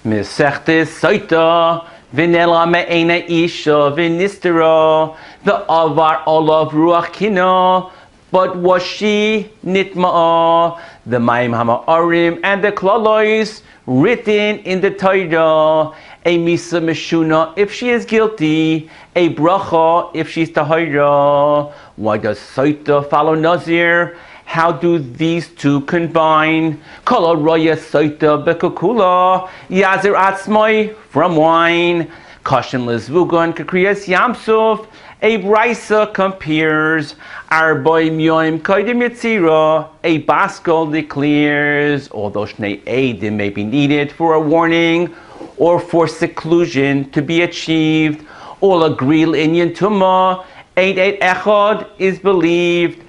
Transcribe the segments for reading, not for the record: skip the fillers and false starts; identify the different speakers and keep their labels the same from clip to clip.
Speaker 1: Mesechtes Sotah, V'nela me'ena isha v'nistera, the avar olav ruach kina, but was she nitma'a, the ma'im hama'arim and the klalois written in the Torah, a misa meshuna if she is guilty, a bracha if she's tahira. Why does Sotah follow Nazir? How do these two combine? Kol roya Sotah bekukula, yazir atzmai from wine. Kashem lezvugan kakriyas yamsuf. A brisa compares Arboim yoim kodim yitzira. A baskol declares, although shnei eidim may be needed for a warning or for seclusion to be achieved, all agree inyan tumah. Eight echad is believed.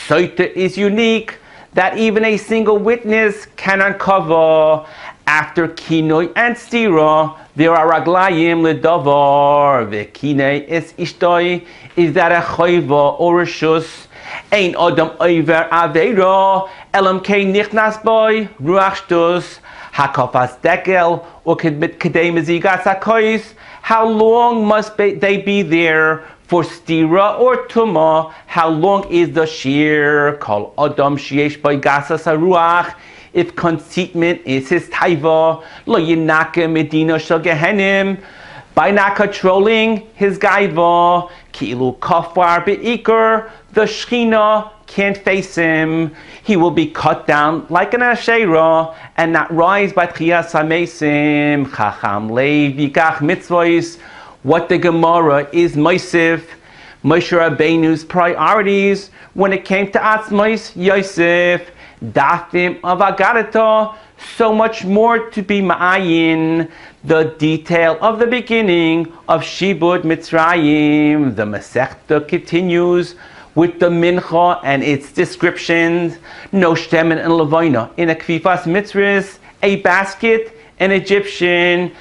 Speaker 1: Sotah is unique, that even a single witness can uncover. After kinoi and stira, there are raglayim ledavar. V'kinei is ishtoi, is that a chayva or a shus. Ein adam over aveira, elam kei nichnas boy, ruach shtus. Hakafas dekel, or kedei mezigas hakois. How long must they be there? For stira or tuma, how long is the shear? Kol adam sheyesh by gasas haruach. If conceitment is his taiva, lo yinaka medina shel gehenim. By not controlling his gaiva, ki'ilu kafar be'ikr, the shechina can't face him. He will be cut down like an asherah and not rise by tchiyas hamesim. Chacham leiv yikach mitzvos. What the Gemara is Mosif, Moshe Rabbeinu's priorities when it came to Atzmos Yosef, Dafim of Agadata, so much more to be ma'ayin, the detail of the beginning of Shibud Mitzrayim. The Masechta continues with the Mincha and its descriptions. No Shemen and Levina in a Kvifas Mitzris, a basket, an Egyptian,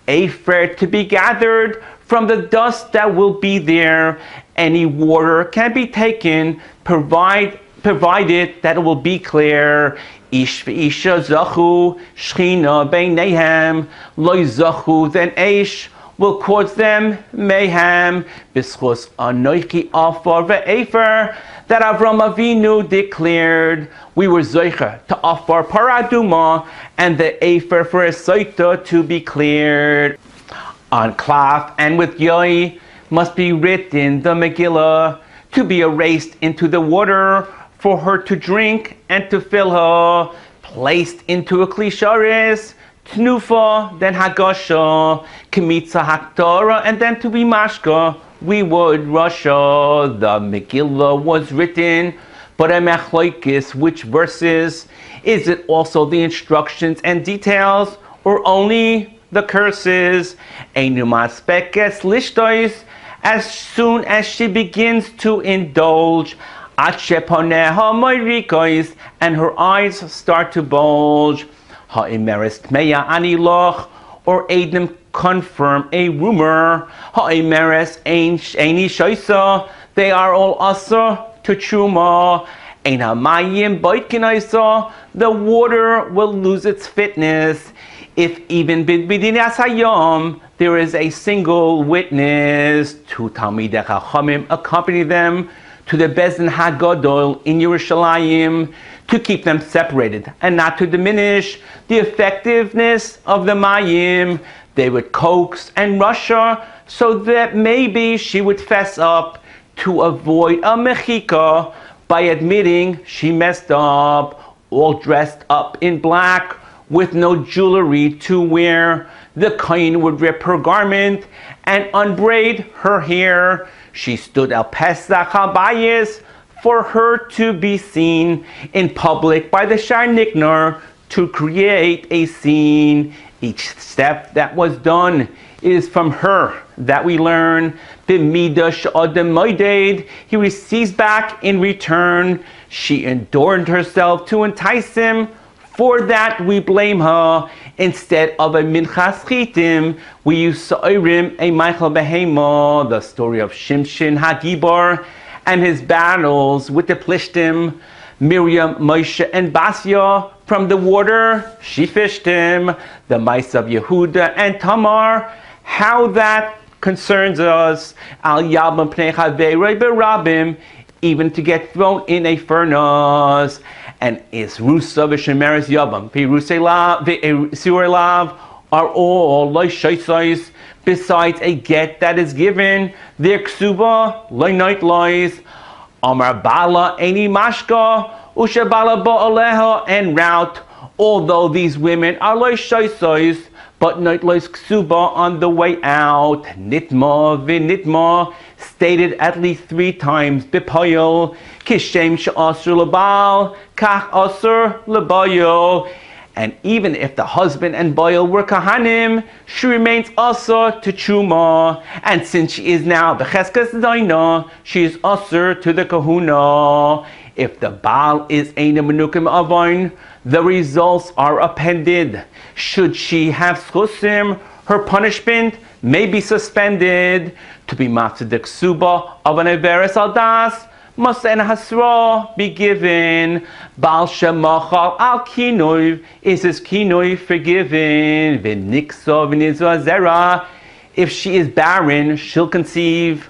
Speaker 1: a fair to be gathered from the dust that will be there. Any water can be taken, provided that it will be clear. Ish v'isha zachu, shchina beinehem, loy zachu, then Eish will cause them mayhem. B'schus anoichi afar ve'efer, that Avram Avinu declared, we were zoicha to afar paraduma, and the efer for a Sotah to be cleared. On cloth and with yoi must be written the Megillah, to be erased into the water for her to drink and to fill her, placed into a klisharis, tnufa, then hagasha, kemitza haktora, and then to be mashka, we would rasha. The Megillah was written, but a mechloikis, which verses? Is it also the instructions and details, or only the curses? As soon as she begins to indulge, and her eyes start to bulge, or Adam confirm a rumor, they are all asa to truma. The water will lose its fitness. If even b'dinas hayom there is a single witness, two Talmidei Chachamim accompany them to the Bezdin Hagadol in Yerushalayim to keep them separated and not to diminish the effectiveness of the Mayim. They would coax and rush her so that maybe she would fess up to avoid a mechika by admitting she messed up, all dressed up in black, with no jewelry to wear. The kohen would rip her garment and unbraid her hair. She stood al Pesach habayis for her to be seen in public by the Shar Nickner to create a scene. Each step that was done is from her that we learn. B'midah she'adam moeded, he receives back in return. She endured herself to entice him. For that we blame her. Instead of a minchas chitim, we use sa'irim, a Michael Behema, the story of Shimshin Hagibor and his battles with the Plishtim. Miriam, Moshe, and Basia, from the water she fished him. The mice of Yehuda and Tamar, how that concerns us. Al Yabam Pnei Chaverei Berabim, even to get thrown in a furnace. And is Rusa v'Shemeres Yabam, V'Sirei Lav, are all like shaisais, besides a get that is given, their ksuba, like night lies. Amar Bala Eini Mashka, Usha Bala Ba'aleha, en route, although these women are like shaisais, but night lies ksuba on the way out. Nitma v'nitma, stated at least 3 times. B'payil, kishem she'asur lebal, kach asur lebayil. And even if the husband and Baal were Kahanim, she remains Asur to Chuma. And since she is now Becheskas Daina, she is Asur to the Kahuna. If the Baal is Eina Menukim Avain, the results are appended. Should she have Schusim, her punishment may be suspended. To be Matzadik Suba of an Everes Aldas, must an hasra be given. Baal shemachal al kinoi, is his kinoi forgiven. V'nikso v'nizva zera, if she is barren, she'll conceive.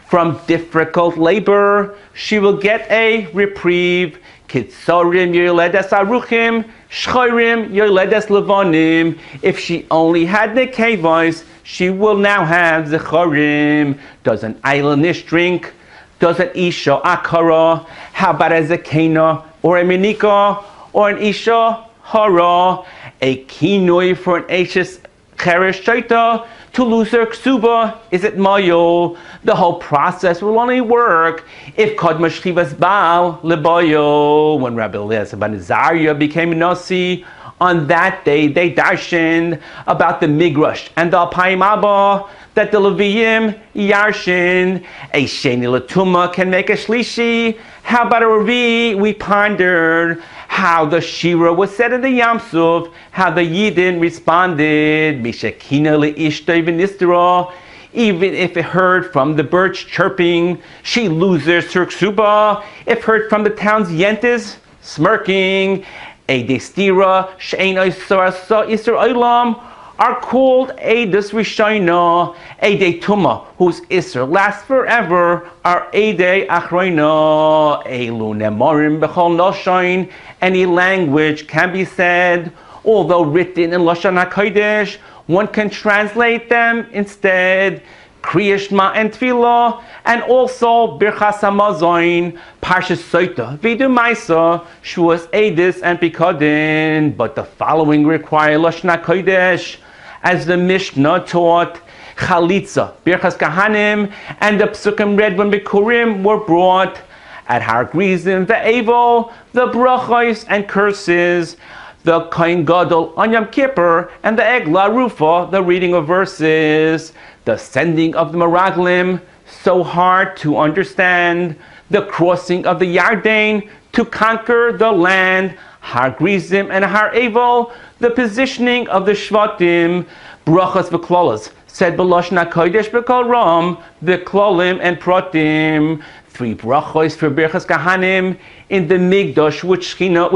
Speaker 1: From difficult labor, she will get a reprieve. Kitzorim yoledes aruchim, shchorim yoledes levonim. If she only had nekevos, she will now have zechorim. Does an Eilanish drink? Does an Isha Akara? How about a Zekena or a Minika or an Isha Hara? A Kinoi for an Ashes Cheresh Shaita to lose her Ksuba, is it Mayo? The whole process will only work if Kodma Shchivas Baal Lebayo. When Rabbi Eliezer ben Azariah became Nasi, on that day they darshaned about the Migrash and the Alpayim Abba, that the Leviim Yarshin, a Sheni Latuma can make a Shlishi. How about a Revi? We pondered how the Shira was said in the Yamsuf, how the Yidden responded, Mishakina le'ishtay v'nistera. Even if it heard from the birds chirping, she loses her ksuba. If heard from the town's yentis smirking, a destira she'ein oisarasa isar olam, are called Eidos Rishayna, Eidei Tuma, whose Isser lasts forever, are Eidei Achroina, Eilu Nemorim Bechol Noshain. Any language can be said, although written in Lashon HaKodesh, one can translate them instead. Kriya Shema and Tefillah, and also Birchas HaMazon, Parshas Sotah, Vidu Maisa, Shuas Eidis and Pikadin. But the following require Lashon HaKodesh, as the Mishnah taught. Chalitza, Birchas Kahanim, and the Psukim read when Bikurim were brought. At Har Grizim, the Evel, the Brachos and curses, the Kohen Gadol on Yom Kippur, and the Egla Rufa, the reading of verses, the sending of the Meraglim, so hard to understand, the crossing of the Yarden to conquer the land, Har Grizim and Har Evel, the positioning of the Shvatim, Brachas v'Klolas, said B'Lashon HaKodesh B'Kol Ram, the Klolim and Protim, 3 brachos for Birchas Kahanim in the Migdosh with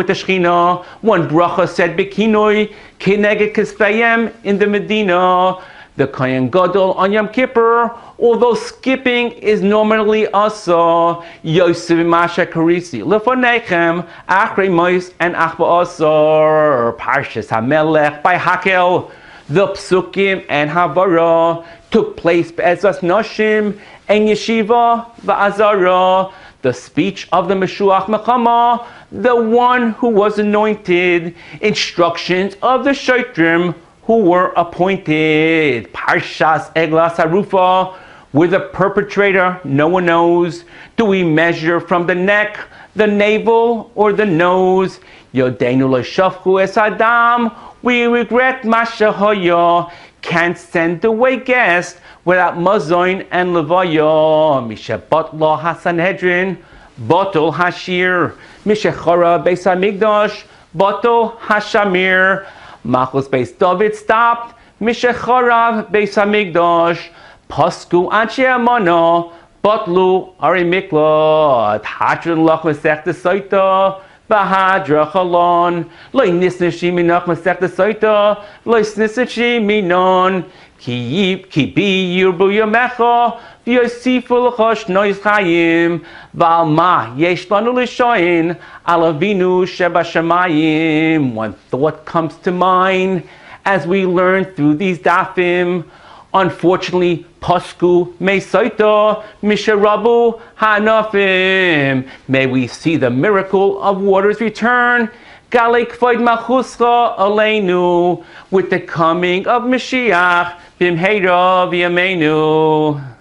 Speaker 1: the Shechina. 1 bracha said Bekinoi, Keneged Kispayim in the Medina. The Kohen Gadol on Yom Kippur, although skipping is normally also Yosef Masha Karisi, Lefonechem, Achrei Mois, and Achba Asor, Parshas HaMelech by Hakel. The Psukim and Havara took place Be'ezras Noshim and Yeshiva Va'azara, the speech of the Meshuach Mechama, the one who was anointed, instructions of the Shotrim who were appointed. Parshas Eglas Harufa, with the perpetrator no one knows. Do we measure from the neck, the navel, or the nose? Yodeinu L'Shafchu Es Adam, we regret Mashahoya, can't send away guests without Mazoin and Levaya. Misha Batla Hasanhedrin, Botol Hashir, Misha Chora Beis HaMikdash, Botol Hashamir, Machos Beis David stopped, Misha Chorav Beis HaMikdash, Pasku Anshe Amana, Botlu Ari Mikla, Hadron Lach Masechta Sotah, Bahadra Chalon, Loi Nisnashi Minach Masechta Sotah, Loi Snisachi Minon, Ki Bi Yurbu Yamecha, Yosiful Chosh Nois Chayim, Valma Yesh Lanu Lishoin, Alavinu Sheba Shemayim. One thought comes to mind as we learn through these dafim. Unfortunately, Posku Sotah Misharabu Hanafim. May we see the miracle of water's return. Galek Void Machuscha Aleinu with the coming of Mashiach Bimheira V'Yameinu.